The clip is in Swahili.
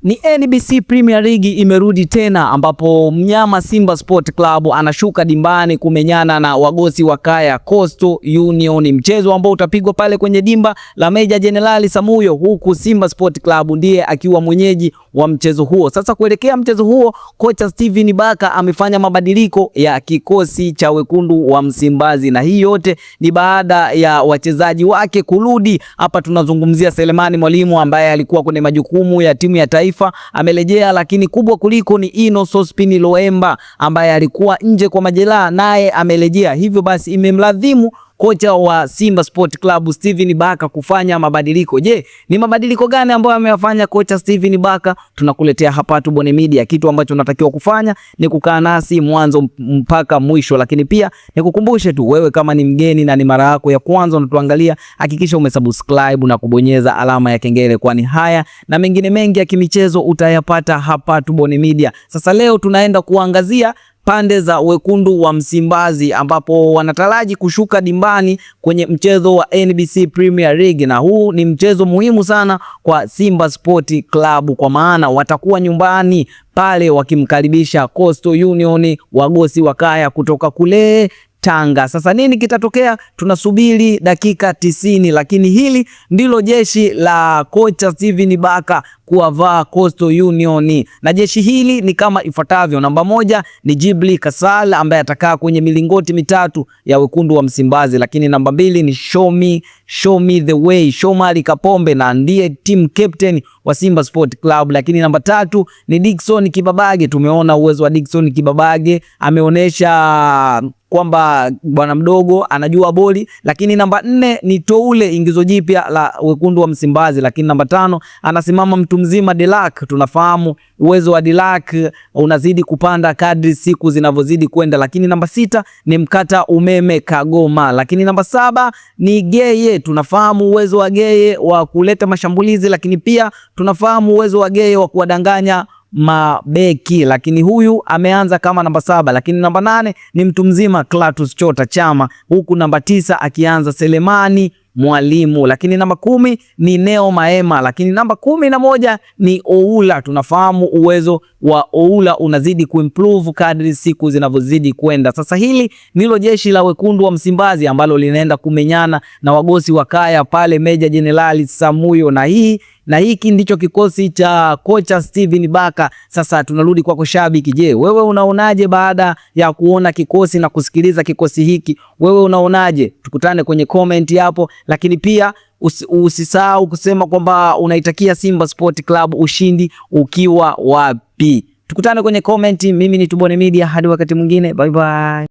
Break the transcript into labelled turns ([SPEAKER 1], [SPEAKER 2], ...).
[SPEAKER 1] Ni NBC Premier League imerudi tena, ambapo mnyama Simba Sport Club anashuka dimbani kumenyana na wagosi wa kaya Coastal Union, mchezo ambao utapigwa pale kwenye dimba la Meja Jenerali Samuyo, huku Simba Sport Club ndiye akiwa mwenyeji wa mchezo huo. Sasa kuelekea mchezo huo, kocha Steven Baka amefanya mabadiliko ya kikosi cha wekundu wa Msimbazi, na hii yote ni baada ya wachezaji wake kurudi. Hapa tunazungumzia Selemani Mwalimu ambaye alikuwa kwenye majukumu ya timu ya taifa, amerejea, lakini kubwa kuliko ni Ino Sospin Loemba ambaye alikuwa nje kwa majeraha, naye amerejea. Hivyo basi imemlazimu kocha wa Simba Sport Club Steven Baka kufanya mabadiliko. Je, ni mabadiliko gani ambayo ameyafanya kocha Steven Baka? Tunakuletea hapa tu Bone Media. Kitu ambacho unatakiwa kufanya ni kukaa nasi mwanzo mpaka mwisho, lakini pia nikukumbushe tu, wewe kama ni mgeni na ni mara yako ya kwanza unatuangalia, hakikisha umesubscribe na kubonyeza alama ya kengele, kwani haya na mengine mengi ya kimichezo utayapata hapa tu Bone Media. Sasa leo tunaenda kuangazia pande za wekundu wa Msimbazi, ambapo wanataraji kushuka dimbani kwenye mchezo wa NBC Premier League, na huu ni mchezo muhimu sana kwa Simba Sport Club kwa maana watakuwa nyumbani pale wakimkaribisha Coastal Union, wagosi wa kaya kutoka kule Tanga. Sasa nini kitatokea? Tunasubiri dakika 90, lakini hili ndilo jeshi la kocha Steven Baka kuwavaa Coastal Union, na jeshi hili ni kama ifuatavyo. Namba 1 ni Jibli Kasal ambaye atakaa kwenye milingoti mitatu ya wekundu wa Msimbazi, lakini namba 2 ni Show me the way Shomari Kapombe, na ndiye team captain wa Simba Sport Club, lakini namba 3 ni Dickson Kibabage. Tumeona uwezo wa Dickson Kibabage, ameonesha kwamba bwana mdogo anajua boli. Lakini namba 4 ni Toule, ingizo jipya la wekundu wa Msimbazi, lakini namba 5 anasimama mtu mzima Delac. Tunafahamu uwezo wa Delac unazidi kupanda kadri siku zinavyozidi kwenda, lakini namba 6 ni Mkata Umeme Kagoma, lakini namba 7 ni Geye. Tunafahamu uwezo wa Geye wa kuleta mashambulizi, lakini pia tunafahamu uwezo wa Geye wa kuwadanganya mabeki, lakini huyu ameanza kama namba 7. Lakini namba 8 ni mtu mzima Clatous Chota Chama, huku namba 9 akianza Selemani Mwalimu, lakini namba 10 ni Neo Maema, lakini namba 11 ni Oula. Tunafahamu uwezo wa Oula unazidi kuimprove kadri siku zinavyozidi kwenda. Sasa hili ndilo jeshi la wekundu wa Msimbazi ambalo linaenda kumenyana na wagosi wa kaya pale Meja Jenerali Samuyo, na hiki ndicho kikosi cha kocha Steven Baka. Sasa tunarudi kwa shabiki. Je, wewe unaonaje baada ya kuona kikosi na kusikiliza kikosi hiki? Wewe unaonaje? Tukutane kwenye comment hapo, lakini pia usisahau kusema kwamba unaitakia Simba Sport Club ushindi ukiwa wapi. Tukutane kwenye comment. Mimi ni Bone Media, hadi wakati mwingine, bye bye.